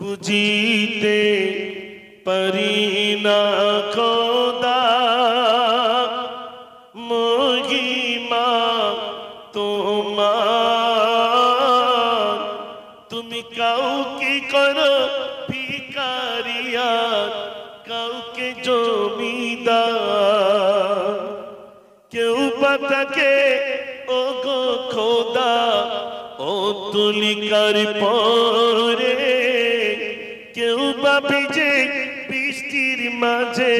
বুঝিতে পারি না খোদা মহিমা তোমার। তুমি কাউকে করো ভিখারিয়ার, কাউকে জমিদার, কেউ বা তাকে ও গো খোদা ও তুলিকার পরে, কেউ বা ভিজে বৃষ্টির মাঝে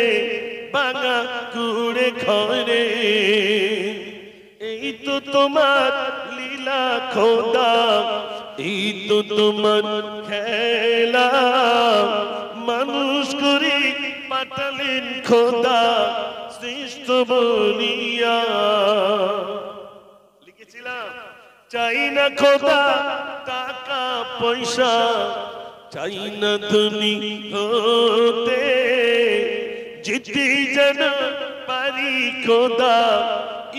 ভাঙা কুড়ে ঘরে। এই তো তোমার লীলা খোদা, এই তো তোমার খেলা, মানুষ করে পাঠালেন খোদা শ্রেষ্ঠ বলিয়া। লিখেছিলাম চাই না খোদা টাকা পয়সা, চাই না ধনী হতে, যেতে যেন পারি খোদা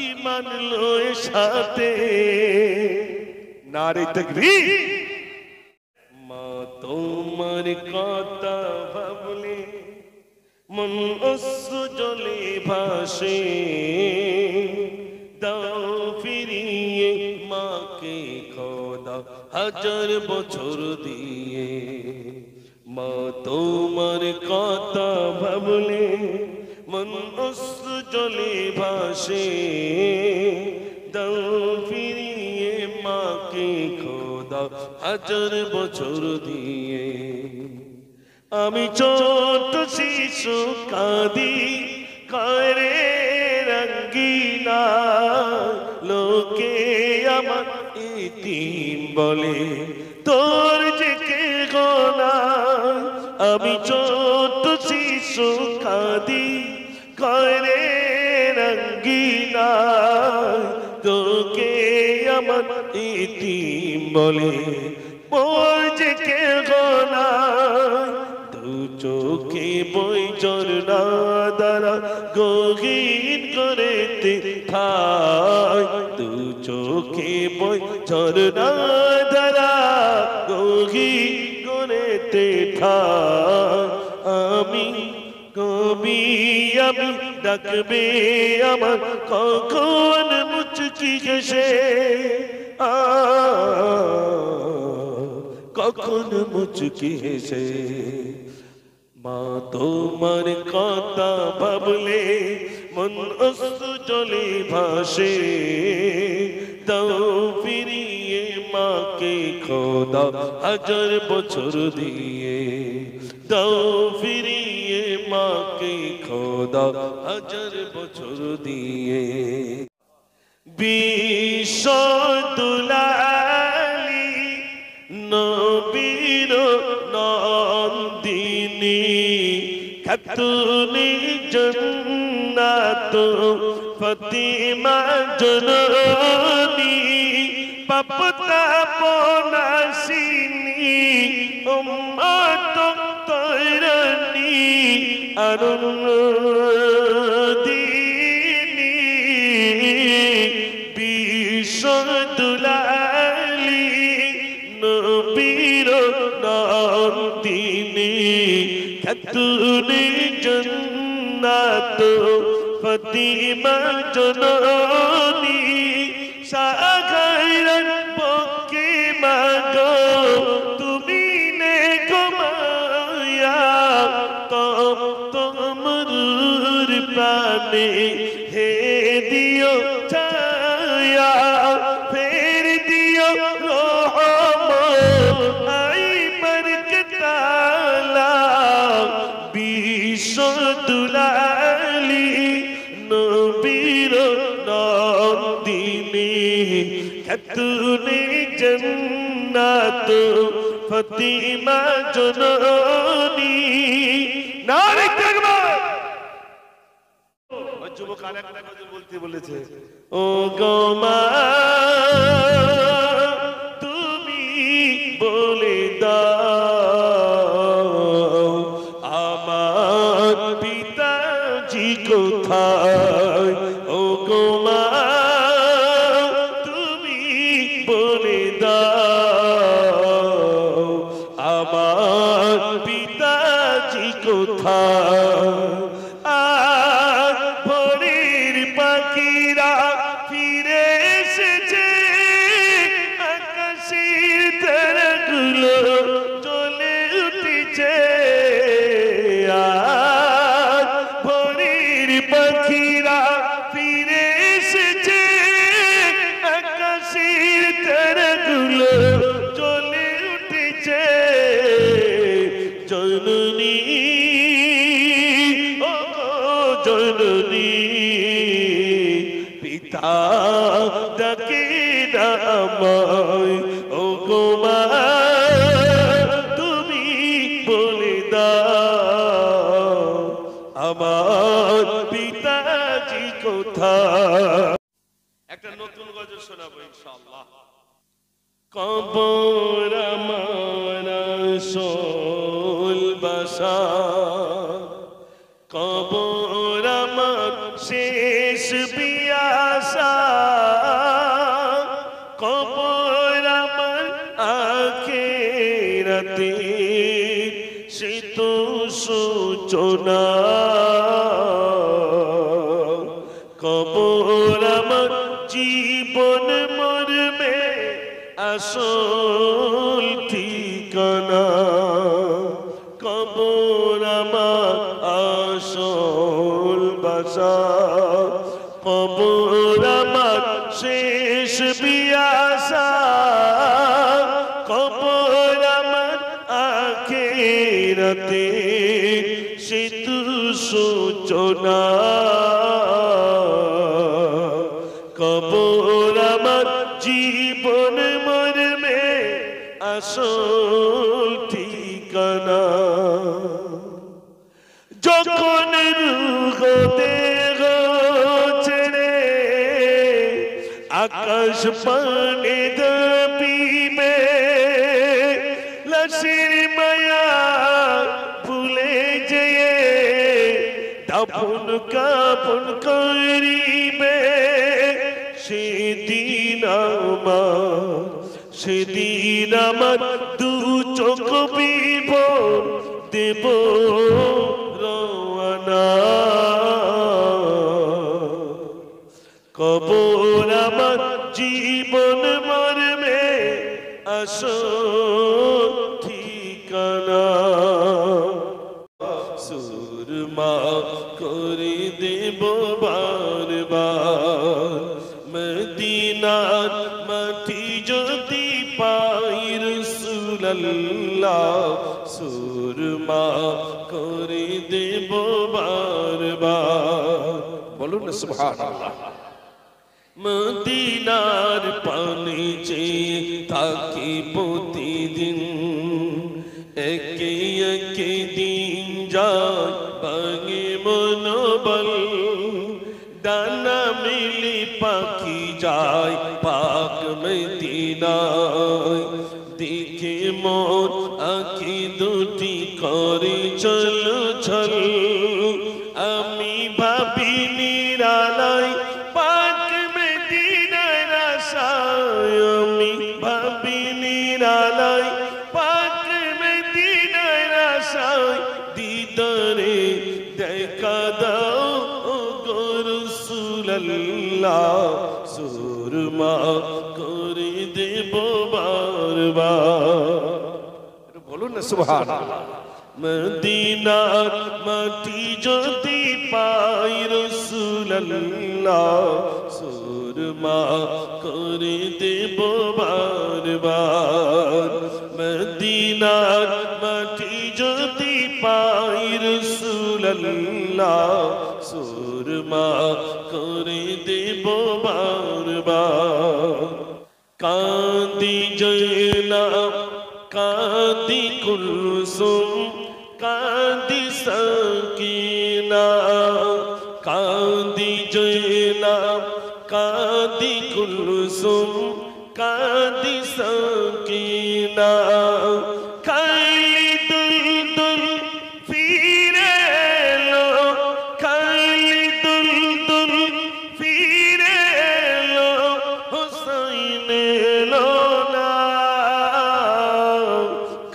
ঈমান লয়ে সাথে। নারে তাকবীর। মা তোমার কথা ভাবলে মন অশ্রু জলে ভাসে, দাও ফিরিয়ে মাকে খোদা হাজার বছর দিয়ে। মা তোমার কথা ভাবলে মন অশ্রু জলে ভাসে, দাও ফিরিয়ে মাকে খোদা হাজার বছর দিয়ে। আমি ছোট শিশু কাঁদি করে রঙ্গিনা, লোকে আমার ইতিম বলে তোর যে কে গোনা। আমি ছোট শিশু কাঁদি করে রঙ্গিনা, তোকে আমার ইতিম বলে মোর যে কে গোনা। দু চোখে বই ঝরনা দ্বারা গহীন করেতে ঠাই, দু চোখে বই ঝরনা দ্বারা গহীন করেতে ঠাই। আমি কবি আমি ডাকবে আমার কখন মুচকি হেসে, কখন মুচকি হেসে। মা তোমার কথা ভাবলে মন অশ্রু জলে ভাসে, দাও ফিরিয়ে মাকে খোদা হাজার বছর দিয়ে। দাও ফিরিয়ে মাকে খোদা হাজার বছর দিয়ে। বিশ্ব দুলালী নবীর নন্দিনী, খাতুনে জান্নাত ফাতিমা জননী, পাপ তাপ নাশিনী উম্মত তৈরনী, আরুদিনী। বিশ্ব দুলালী নবীর নন্দিনী, খাতুনে জান্নাত ফাতিমা জননী, সাগাইরান পক্ষে মাগো তুমি নে ঘুমায়া, তোমার প্রাণে হে দিও ছায়া, ফের দিও রহমত আই বরকতালা। বিশ্ব দুলালী নবীর নন্দিনী, খাতুনে জান্নাত ফাতিমা জননী। নারে তাকবীর। যুবক আরেকটা কথা বলতে বলেছে, ও গো মা তুমি বলে দাও আমার পিতাজি কোথায়। ও গো মা তুমি বলে দাও আমার পিতাজি কোথায় আর ভোরের পাখিরা ফিরে এসেছে আকাশের তারাগুলো জ্বলে উঠেছে আর ভোরের পাখিরা ফিরে এসেছে আকাশের তারাগুলো জ্বলে উঠেছে জননী ও জননী পিতা ডাকে না আমায় ও গো মা তুমি বলে দাও আমার পিতাজি কোথায়। একটা নতুন গজল শোনাবো ইনশাআল্লাহ। কবর আমার আসল বাসা কবর আমার শেষ বিয়াসা কবর আমার আখিরাতে সে তো সূচনা কবর আমার জীবন মরবে আসল ঠিকানা কবর আমার আসল বাসা কবর আমার শেষ বিয়াসা কবর আমার আখিরাতে সেতু সূচনা কবর আমার জীবন মরবে আসল ঠিকানা যখন রূহ দেহ ছেড়ে আকাশ পানে দাপিবে লাশের মায়া ভুলে যেয়ে দাফন কাফন করিবে সেদিন আমার দু চোখ বিভোর দেব রওনা কবর আমার জীবন মরবে আসল ঠিকানা সুরমা করে দেব বারবার মদিনার মাটি যদি পাই রাসূলুল্লাহ সুরমা করে দেব বারবার বলুন না সুবহানাল্লাহ মদিনার পানে চেয়ে থাকি প্রতিদিন একে একে দিন যায় ভাঙে মনোবল ডানা মিলি পাখি যায় পাক মদিনায় দেখে মোর আঁখি দুটি করে চল চল আমি ভাবি নিরালায় পাক মদিনার আশায় আমি ভাবি নিরালায় পাক মদিনার আশায় দিদারে দেখা দাও গো রাসূলুল্লাহ সুরমা করে দেব বারবার বলুন না সুবহানাল্লাহ মদিনার মাটি যদি পাই রাসূলুল্লাহ সুরমা করে দেব বারবার মদিনার মাটি যদি পাই রাসূলুল্লাহ সুরমা করে দেব বারবার কাঁদি জয়নাব কাঁদি কুলসুম কাঁদি সাকিনা কাঁদি জয়নাব কাঁদি কুলসুম কাঁদি সাকিনা খালি দুলদুল ফিরে এলো খালি দুলদুল ফিরে এলো হুসাইন এলো না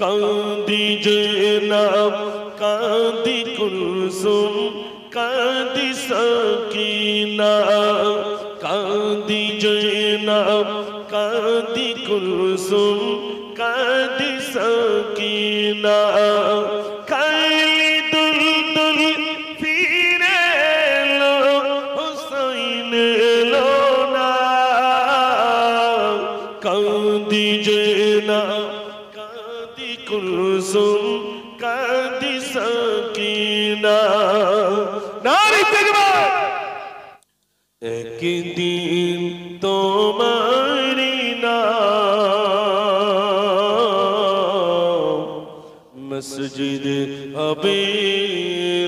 কাঁদ কাঁদি জয়নাব কাঁদি কুলসুম কাঁদি সাকিনা কাঁদি জয়নাব কাঁদি কুলসুম কাঁদি সাকিনা খালি দুল দুল ফিরে এলো হুসাইন এলো না কাঁদি জয়নাব কাঁদি কুলসুম কাঁদি সাকিনা নারী তাকবীর একদিন তোমারি নাম মসজিদ হবে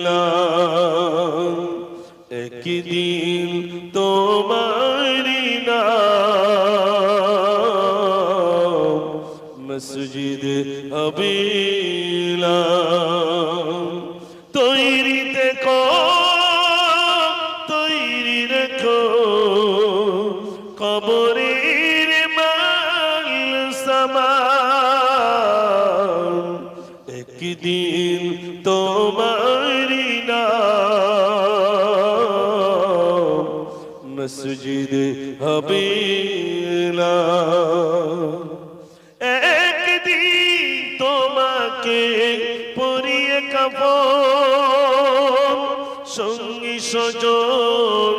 না একদিন তোমারি নাম মসজিদ হবে না তৈরি দেখো তৈরি রেখো কবরের মাল সামান একদিন তোমারি নাম মসজিদ হবে না একদিন তোমাকে পরিয়ে কাফন সঙ্গী সজন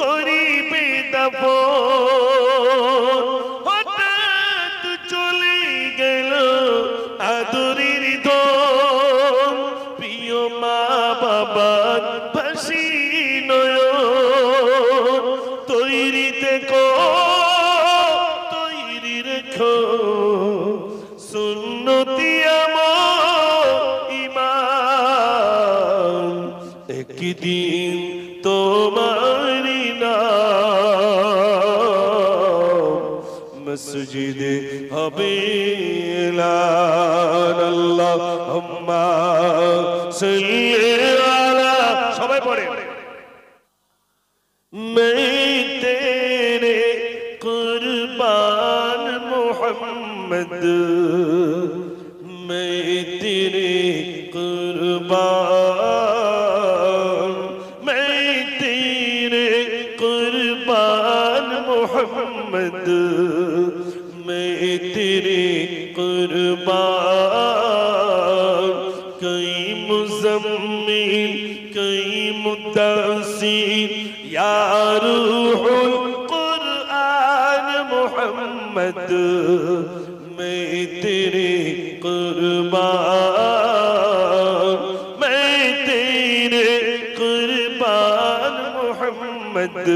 করিবে দাফন হঠাৎ চলে গেল আদরের ধন প্রিয় মা বাবার ভাসি নয়ন তৈরি থেকো তৈরি রেখো সুন্নতি আমল ঈমান একদিন তোমারি নাম মসজিদে হবে আল্লাহুম্মা সাল্লি আলা সবাই পড়ে मैं तेरे कुर्बान मोहम्मद मैं तेरे कुर्बान मैं तेरे कुर्बान मोहम्मद मैं तेरे कुर्बान कई मुज़म्मिल कई मुद्दसिर या रूहुल कुरआन मोहम्मद मैं तेरे कुर्बान मैं तेरे कुर्बान मोहम्मद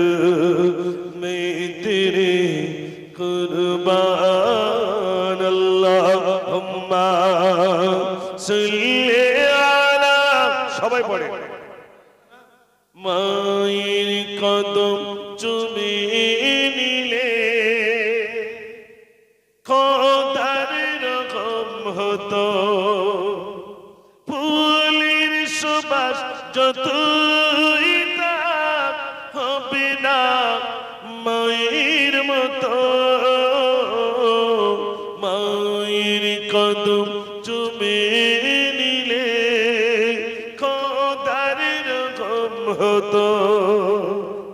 मैं तेरे कुर्बान अल्लाहुम्मा सल्ली आला সবাই পড়ে মায়ের কদম চুমে নিলে খোদার রকম হতো ফুলের সুবাস যতই তার হবে না মায়ের মতো মায়ের কদম চুমে নিলে খোদার রকম হতো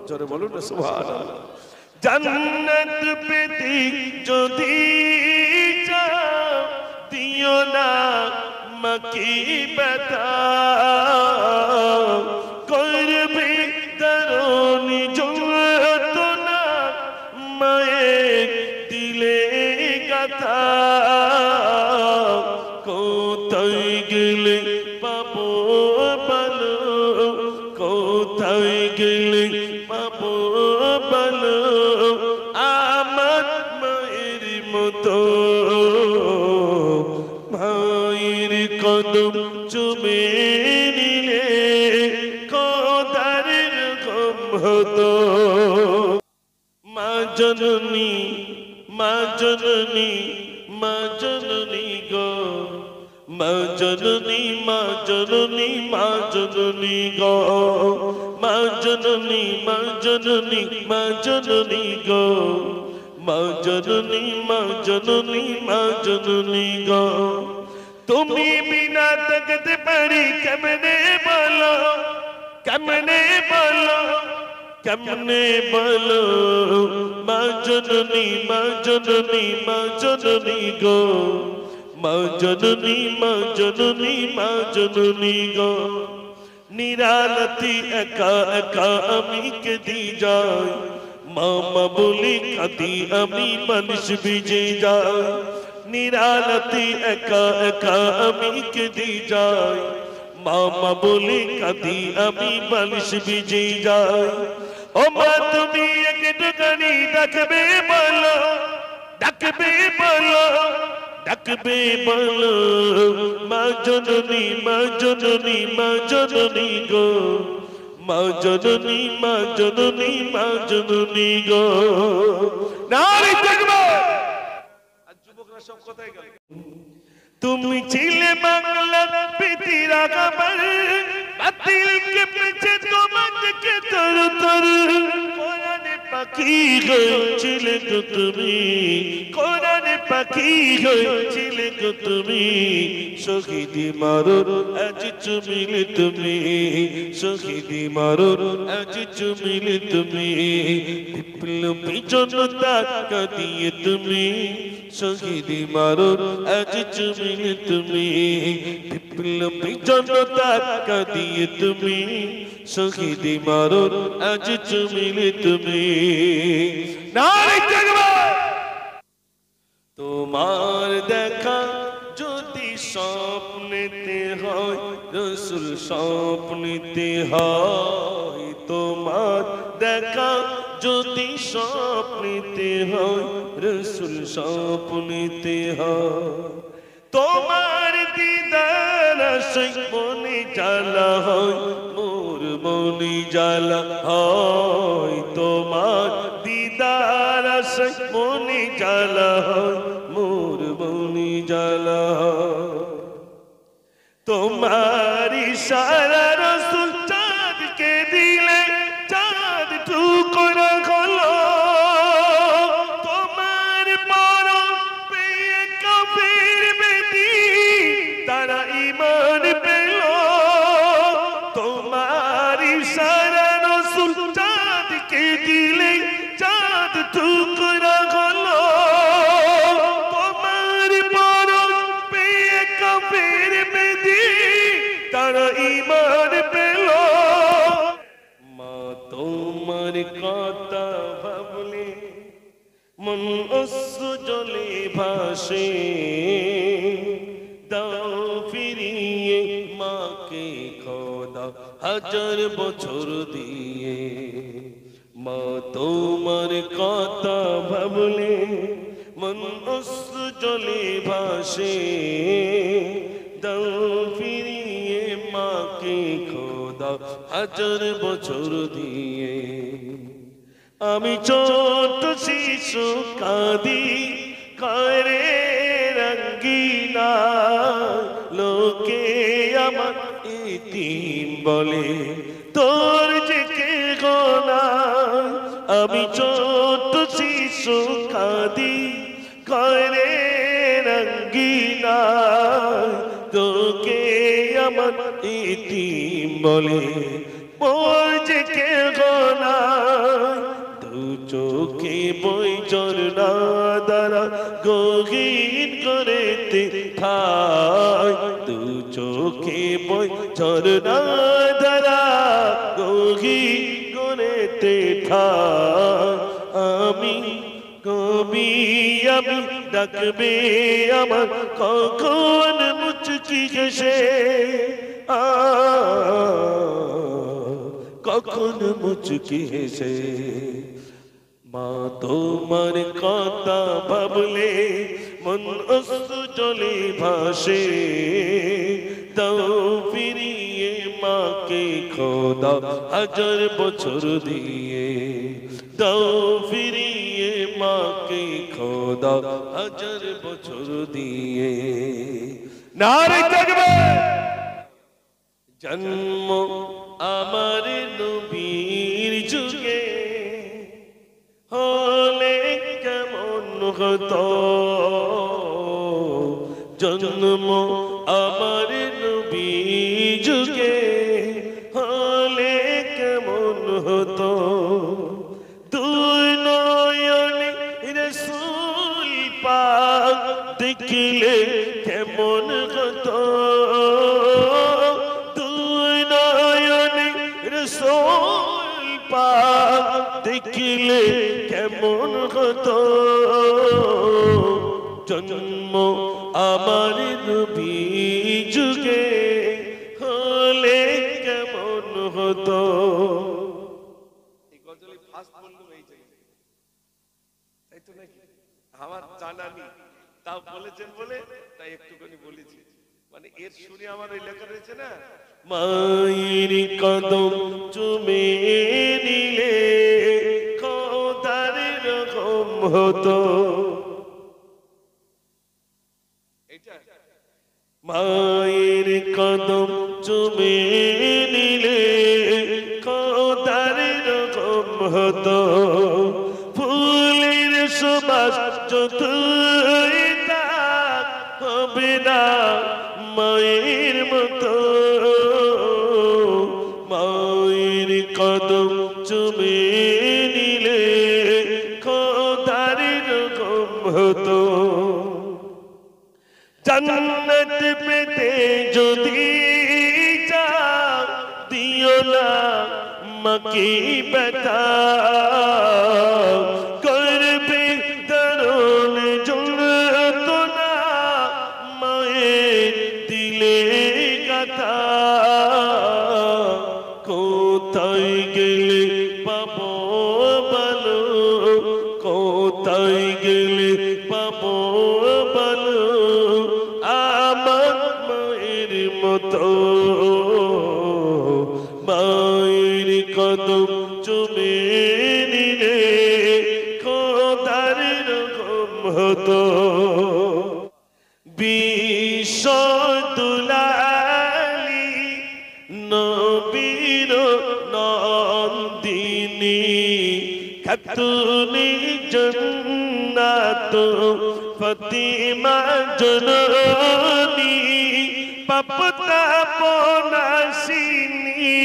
জোরে বলুন না সুবহানাল্লাহ জান্নাত পেতে যদি চাও দিও না মাকে ব্যথা করবে দারুণী যন্ত্রণা মায়ের দিলে গাথা কোথায় গেলে পাবো ভালো কোথায় গেলে পাবো ভালো আমার মায়ের মতো মায়ের কদম চুমে নিলে খোদার রকম হতো মা জননী মা জননী মা জননী গো মা জননী মা জননী মা জননী গো মা জননী মা জননী মা জননী গো মা জননী মা জননী মা জননী গো তুমি বিনা থাকতে পারি কেমনে বলো, কেমনে বলো, কেমনে বলো, মা জননী, মা জননী, মা জননী গো, মা জননী, মা জননী, মা জননী গো। নিরালতি একা একা আমি কেঁদে যাই, মামা বলি কাঁদি আমি মানুষ ভিজে যাই। নিরালতি একা একা আমি কেঁদে যাই, মামা বলি কাঁদি আমি মানুষ ভিজে যাই। ও মা তুমি একটুখানি ডাকবে বলো, ডাকবে বলো, ডাকবে বলো, মা জননী, মা জননী, মা জননী গো, মা জননী, মা জননী, মা জননী গো। নারী দেখবো আর যুবকরা সব কথাই গেল। তুমি ছিলে বাংলার পৃথিবীর আগাবার, বাতিল কে পিছে তোমাকে তর তর। কোরআনে পাখি হয়েছিলে গো তুমি, কোরআনে পাখি হয়েছিলে গো তুমি। শহীদি মারুর আজ চুমিলে তুমি, শহীদি মারুর আজ চুমিলে তুমি। বিপ্লবী জনতা কাঁদিয়ে তুমি, শহীদি মারুর আজ চুমিলে তুমি। বিপ্লবী জনতা কাঁদিয়ে তুমি, শহীদি মারুর আজ চুমিলে তুমি। নারী জাগবে। তোমার দেখা যদি স্বপ্নেতে হয়, রসুল স্বপ্নেতে হয়। তোমার দেখা যদি স্বপ্নেতে হয়, রসুল স্বপ্নেতে হয়। তোমার দিদার আশায় মনে জ্বালা হয়, মোর মনে জ্বালা হয়। তোমার দিদার আশায় মনে জ্বালা হয়, মোর মনে জ্বালা হয়। তোমার ইশারা রসুল চাঁদকে দিলে, চাঁদ টুকরা হলো। তোমার মরণ পেয়ে কাফির বেদি তারা ঈমান পেল। তোমার ইশারা রসুল চাঁদকে দিলে, চাঁদ টুকরা হলো। তোমার মরণ পেয়ে কাফির বেদি তারা ঈমান পেল। মা তোমার কথা ভাবলে মন অশ্রু জলে ভাসে। দাও ফিরিয়ে মাকে খোদা হাজার বছর দিয়ে। মা তোমার কথা ভাবলে মন অশ্রু জলে ভাসে। দাও ফিরিয়ে মাকে খোদা হাজার বছর দিয়ে। আমি ছোট শিশু কাঁদি করে রঙ্গিনা, লোকে আমার ইতিম বলে তোর যে কে গোনা। আমি ছোট শিশু কাঁদি করে রঙ্গিনা, তোকে আমার ইতিম বলে মোর যে কে গোনা। দু চোখে বই ঝরনা দ্বারা গহীন করেতে ঠাই। দু চোখে বই ঝরনা দ্বারা গহীন করেতে ঠাই। আমি কবি আমি ডাকবে আমার কখন মুচকি হেসে। কখন মুচকি হেসে। মা তোমার কথা ভাবলে মন অশ্রু জলে ভাসে। দাও ফিরিয়ে মাকে খোদা হাজার বছর দিয়ে। দাও ফিরিয়ে মাকে খোদা হাজার বছর দিয়ে। নারী থাকবে। জন্ম আমার নবীর যুগে হলে কেমন হতো। জন্ম আমার নবী যুগে হলে কেমন হতো দুই নয়নে রাসূল পাক দেখলে কেমন হতো দুই নয়নে রাসূল পাক দেখলে কেমন হতো জন্ম আমার নবী যুগে হলে কেমন হতো এই গজলে ফার্স্ট বললাম এই জায়গায় তাই তো নাকি আমার জানা নেই তাও বলেছেন বলে তাই একটুখানি বলেছি মানে এর সুরে আমার ওই লেখা রয়েছে না মায়ের কদম চুমে নিলে খোদার রকম হতো মায়ের কদম চুমে নিলে খোদার রকম হতো ফুলের সুবাস যতই তাক হবে না মায়ের মতো মায়ের কদম চুমে নিলে খোদার রকম হতো জান্নাত পেতে যদি চাও দিও না মাকে ব্যথা করবে দারুণ যন্ত্রণা মায়ের দিলে গাথা কোথায় গেলে পাবো বলো কোথায় গেলে পাবো বলো মায়ের মতো মায়ের কদম চুমে নিলে খোদার রকম হতো বিশ্ব দুলালি নবীর নন্দিনী খাতুনে জান্নাত ফাতিমা জননী পাপতাপ নাশিনী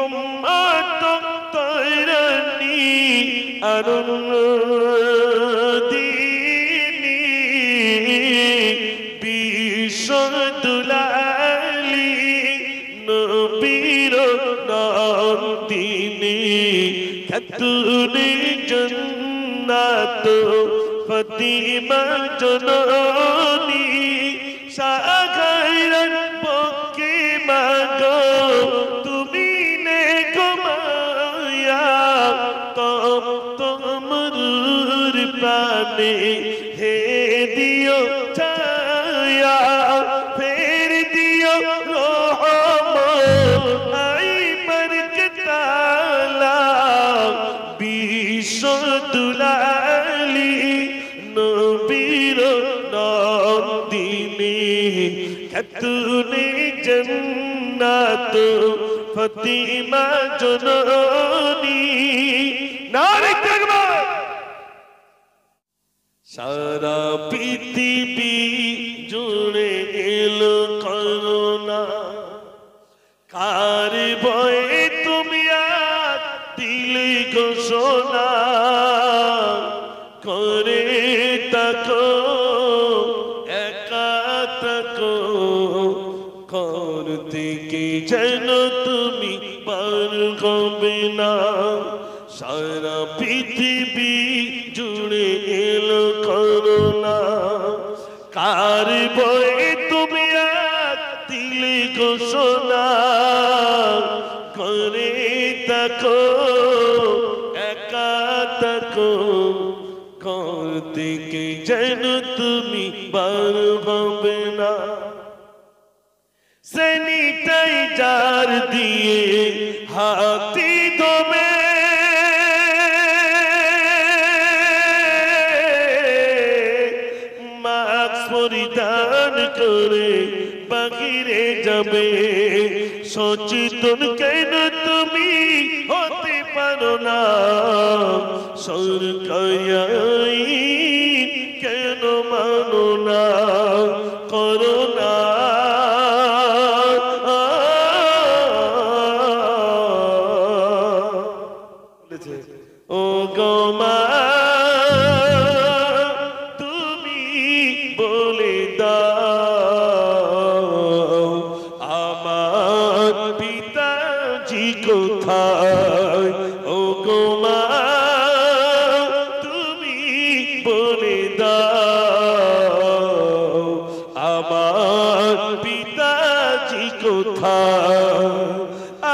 উম্মত তৈরনী অরুণদিনী বিশ্বদুলালি নবীর নন্দিনী খাতুনে জান্নাত ফাতিমা জননী সাগাইরান পক্ষে মাগো তুমি নে গমায়া তোমার প্রাণে হে দিও ছায়া ফের দিও রহমত আই বরকতালা বিশ্বদুলালি নবীর নন্দিনী খাতুনে জান্নাত ফাতিমা জননী নারে তাকবীর সারা পৃথিবী জুড়ে এলো করুণা কার ভয়ে তুমি আজ দিলে ঘোষণা করে তাকো একা তাকো করতে কি যেন তুমি পার হবে না সারা পৃথিবী জুড়ে এলো করুণা কার ভয়ে তুমি আজ দিলে ঘোষণা করে তাকো একা তাকো করতে কি যেন তুমি বার হবে না স্যানিটাইজার দিয়ে হাতি দমে মাস্ক পরিধান করে বাহিরে যাবে সচেতন কেন তুমি হতে পারো না সরকারি কেন মানো না করোনা কোথায় ও গো মা তুমি বলে দাও আমার পিতাজি কোথায়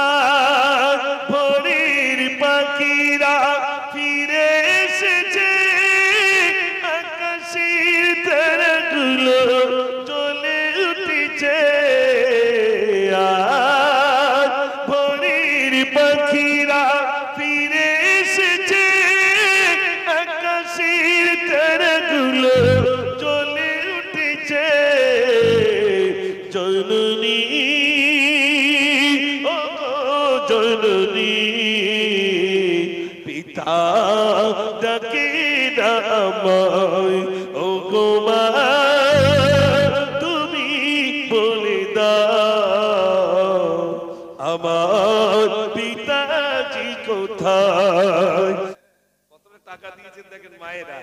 আর ভোরের পাখিরা ফিরে এসেছে আকাশের তারাগুলো চলে উঠেছে আর ভোরের পাখিরা ফিরে এসেছে আকাশের তারাগুলো চলে উঠেছে জননী ও জননী পিতা ডাকে আমায় ও গো মা তুমি বলে দাও আমার পিতাজি কোথায় কত টাকা দিয়েছেন দেখেন মায়েরা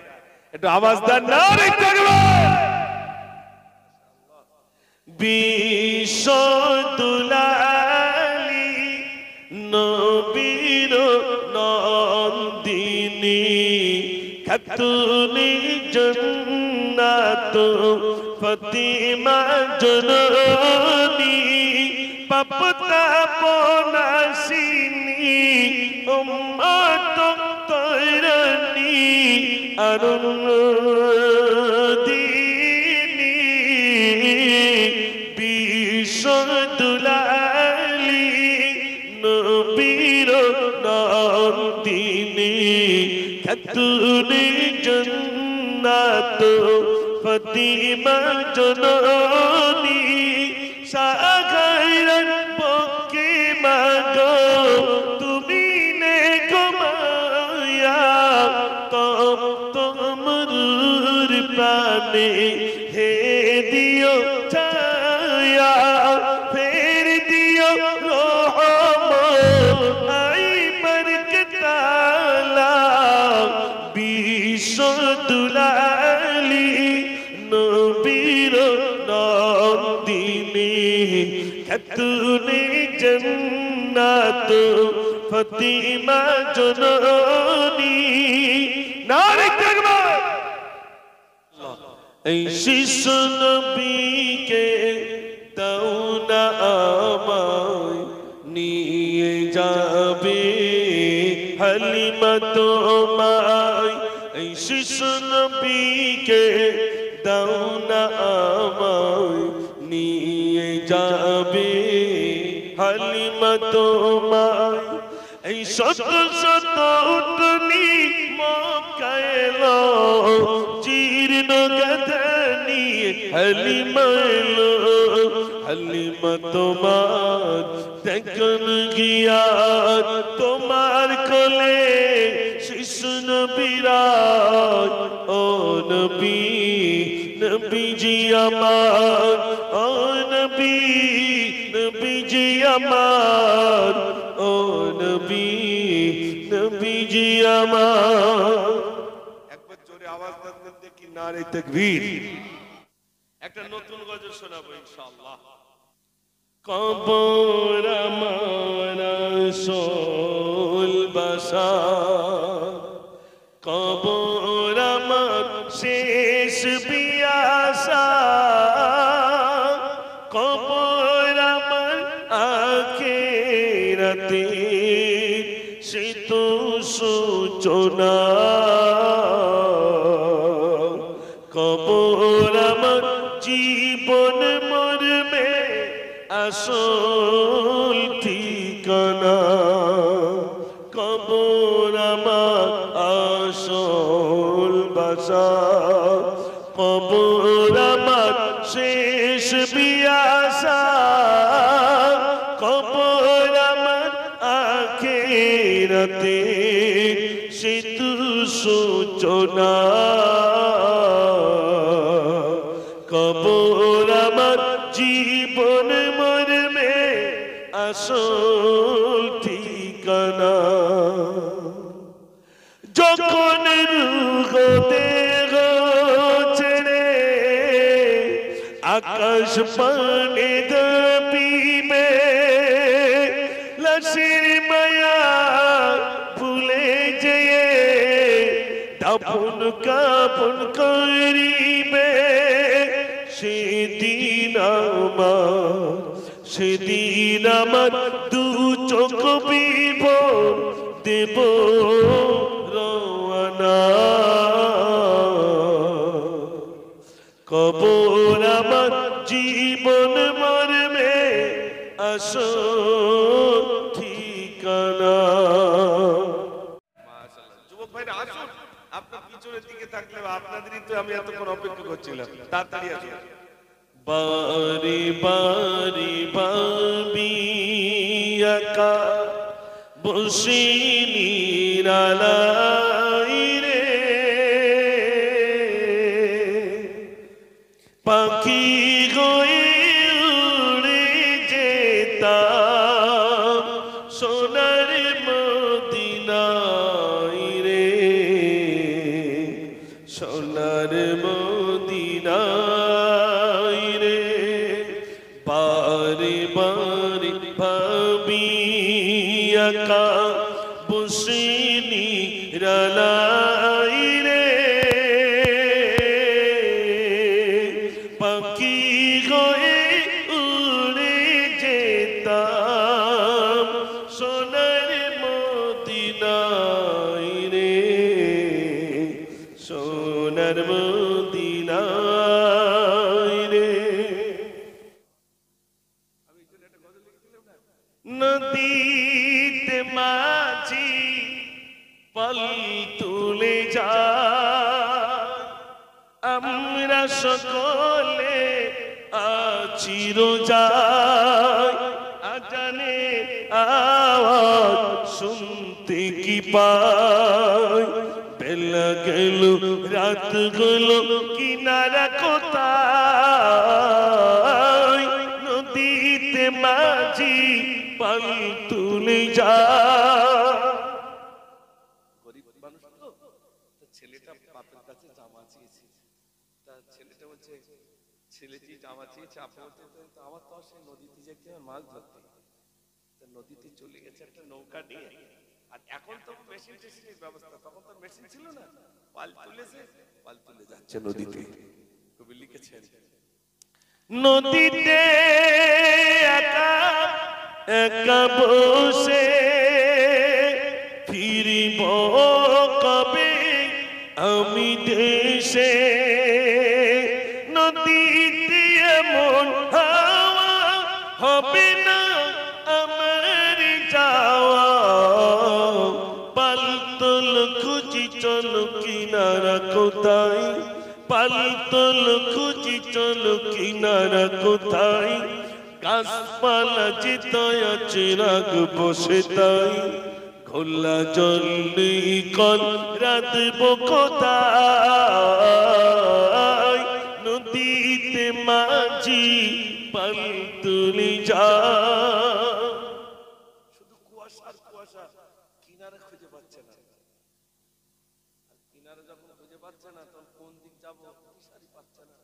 একটু আওয়াজ দেন না বিশ্বদুলালি নবীর নন্দিনী খাতুনে জান্নাত ফাতিমা জননী পাপতা পনাসিনী উম্মত তৈরনী আরুন দিনী বিশ্বদুলালি নবীর নন্দিনী খাতুনে জান্নাত ফাতিমা জননী সাগাইরান পক্ষে মাগো তুমি নে ঘুমায়া তোমরুর প্রাণে হে দিও ছায়া ফের দিও রহমত আই বরকতালা বিশ্বদুলালি নবীর নন্দিনী খাতুনে জান্নাত ফাতিমা জননী নারে তাকবীর এই শিশু নবীকে দাও না আমায় নিয়ে যাবে হালিমা তোমায় এই শিশু নবীকে দাও না আমায় নিয়ে যাবে হালিমা তোমায় এই শত শত উটনি মক্কায় এলো জীর্ণ গাধা নিয়ে হালিমা এলো হালিমা তোমার দেখন গিয়া তোমার কোলে শিশু নবীরাজ ও নবী নবীজি আমার ও নবী নবীজি আমার ও নবী নবীজি আমার একবার জোরে আওয়াজ দেন দেখি নারে তাকবীর একটা নতুন গজল শোনাবো ইনশাআল্লাহ কবর আমার সোল বাসা কবর আমার শেষ বিয়াসা কবর আমার আখিরাতে সে তো সূচনা কবর আমার জীবন মরবে আসল ঠিকানা কবর আমার আসল বাসা কবর আমার শেষ বিয়াসা কবর আমার আখিরাতে সে তো সূচনা কবর আমার জীবন মরবে আসল ঠিকানা যখন রূহ দেহ ছেড়ে আকাশ পানে দাপিবে লাশ দাসের মায়া ভুলে যেয়ে দাপন কাপন করিবে সেদিন আমার দু চোখ বিভোর দেব রওয়ানা কবর আমার জীবন মরবে আসল ঠিকানা। যুবক ভাইরা আসুন, আপনার পিছনের দিকে থাকলে আপনাদেরই তো আমি এতক্ষণ অপেক্ষা করছিলাম, তাড়াতাড়ি আসুন। বারি বারি ভাবি একা বসে নিরালাই রে পাখি হয়ে উড়ে যেতাম সোনার মদিনায় রে সোনার মদিনায় রে বারে বারে ভাবি একা বসে নিরালাই রে পাখি হয়ে উড়ে যেতাম সোনার মদিনায় রে সোনার মদিনায় রে। নদীতে মাঝি পল তুলে যা আমরা সকলে আছি রোজায় আজানে আওয়াজ শুনতে কি পাই বেলা গেল রাত গেল কিনারা কোথায় নদীতে মাঝি পল তুলে যা। গরিব মানুষ তো ছেলেটা বাপের কাছে জামা চেয়েছে, তা ছেলেটা বলছে ছেলেটি জামা চেয়েছে আপনি বলতে আমার তো সেই নদীতে যেতে মাছ ধরতে, নদীতে চলে গেছে একটা নৌকা নিয়ে। আর এখন তো মেশিন টেশিনের ব্যবস্থা, তখন তো মেশিন ছিল না, পাল তুলেছে পাল তুলে যাচ্ছে নদীতে। কবি লিখেছেন নদীতে একা একা বসে ফিরিব কবে আমি দেশে নদীতে এমন হাওয়া হবে না আমার যাওয়া পালতল খুঁজি চলো কিনারা কোথায় পালতল খুঁজি চলো কিনারা কোথায় গাছপালা যেতায় চিরাগ বসে তাই খোলা জল নেই কল রাতব কোথায় নদীতে মাঝি পাল তুলে যা। শুধু কুয়াশার কুয়াশা, কিনারা খুঁজে পাচ্ছে না। কিনারা যখন খুঁজে পাচ্ছে না তখন কোন দিক যাবো দিশারি পাচ্ছে না।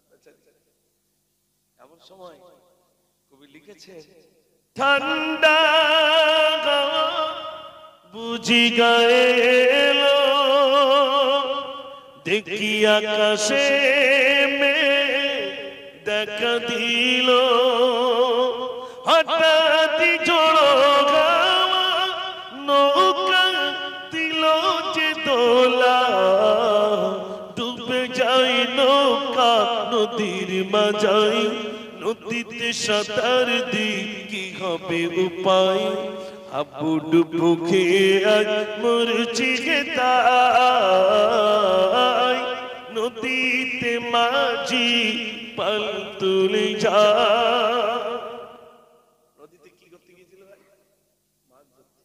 এমন সময় কবি লিখেছে ঠান্ডা বুঝি গায়েল দেখি আকাশে দেখা দিল হঠাৎ জড়ো গাওয়া নৌকা দিল যে দোলা ডুবে যায় নৌকা নদীর মাঝাই নদীতে সাঁতার দি কি হবে উপায় আবু ডুবু খেয়ে আজ মরছি তাই নদীতে মাঝি পাল তুলে যা। নদীতে কি করতে গিয়েছিল ভাই? মাছ ধরতে।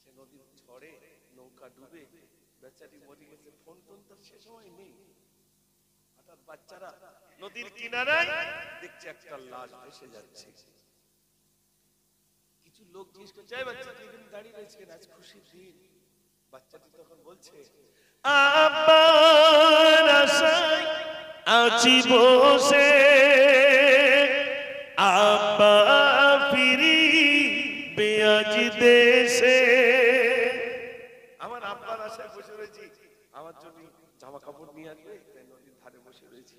সে নদীর ঝড়ে নৌকা ডুবে বেচারি মরে গেছে, ফোন টোন তার সে সময় নেই। হঠাৎ বাচ্চারা নদীর কিনারায় দেখছে একটা লাশ ভেসে যাচ্ছে। কিছু লোক জিজ্ঞেস করছে বাচ্চা কিদিন দাঁড়িয়ে রয়েছে আজ খুশির দিন। বাচ্চাটি তখন বলছে আব্বার আশায় আছি বসে আব্বা ফিরি বেয়াজি দেশে। আমার আব্বার আশায় বসে রয়েছি, আমার জন্য জামা কাপড় নিয়ে আসবে, তাই নদীর ধারে বসে রয়েছি।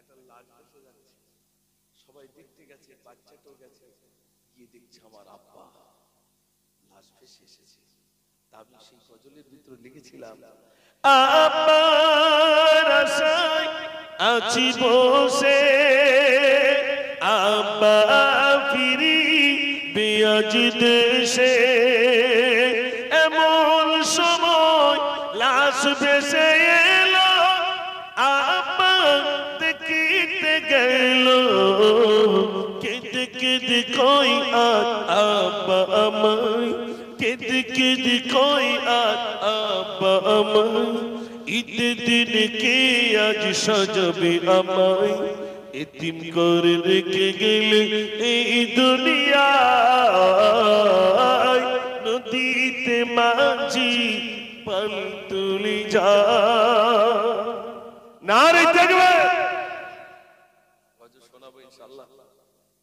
একটা লাশ ভেসে যাচ্ছে, সবাই দেখতে গেছে, বাচ্চাটাও গেছে, গিয়ে দেখছে আমার আব্বা লাশ ভেসে এসেছে। তা আমি সেই গজলের ভিতরে লিখেছিলাম, আব্বার আশায় আছি বসে, আব্বা ফিরিবে আজ দেশে। এমন সময় লাশ ভেসে এলো, আব্বা দেখিতে গেল। কেঁদে কেঁদে কই আর আব্বা আমায়, কেঁদে কেঁদে কই আর আব্বা আমায়। ঈদের দিন কে আজ সাজাবে আমায়, এতিম করে রেখে গেলে এই দুনিয়ায়। নদীতে মাঝি পাল তুলি যা। নারে তাকবীর। শোনাবো ইনশাআল্লাহ।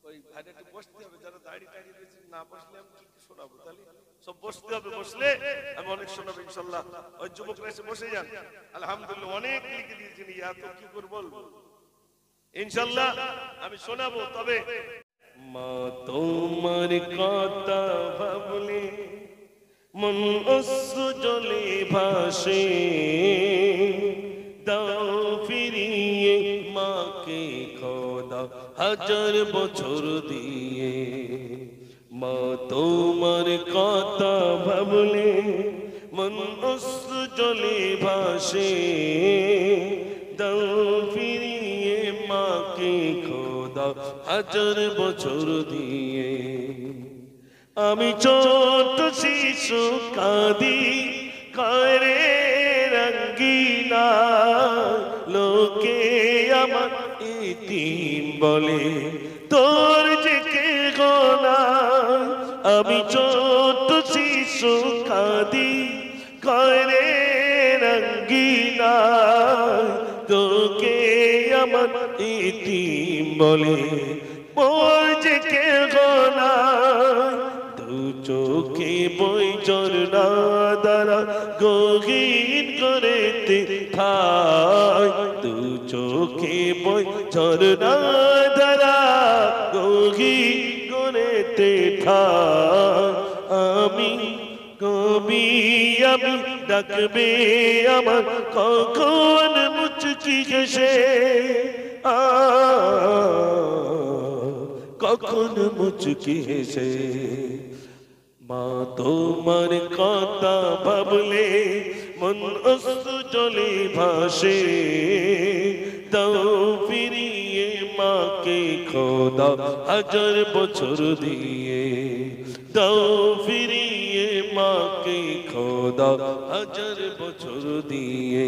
ওই ভাইরা একটু বসতে হবে, যারা দাঁড়িয়ে দাঁড়িয়ে রয়েছে, না বসলে আমি কি শোনাবো? তাহলে সব বসতে হবে, বসলে আমি অনেক শোনাবো ইনশাআল্লাহ। ওই যুবকরা এসে বসে যান। আলহামদুলিল্লাহ অনেক লিখে দিয়েছেন, ইয়া তো কি করে বলবো। ইনশাআল্লাহ আমি শোনাবো। তবে মা তোমার কথা ভাবলে মন অশ্রু জলে ভাসে, দাও ফিরিয়ে মাকে খোদা হাজার বছর দিয়ে। মা তোমার কথা ভাবলে মন অশ্রু জলে ভাসে, দাও ফিরিয়ে মাকে খোদা হাজার বছর দিয়ে। আমি ছোট শিশু কাঁদি করে রঙ্গিনা, লোকে আমার এতিম বলে, তোর যে কে গোনা। আমি ছোট শিশু কাঁদি করে রঙ্গিনা, তোকে আমার এতিম বলে, মোর যে কে গোনা। দু চোখে বই ঝরনা দ্বারা গহীন করেতে ঠাই, দু চোখে বই ঝরনা দ্বারা গহীন করেতে ঠাই। আমি কবি আমি ডাকবে আমার কখন মুচকি হেসে, কখন মুচকি হেসে। মা তোমার কথা ভাবলে মন অশ্রু জলে ভাসে, দাও ফিরিয়ে মাকে খোদা হাজার বছর দিয়ে। দাও ফিরিয়ে মাকে খোদা হাজার বছর দিয়ে।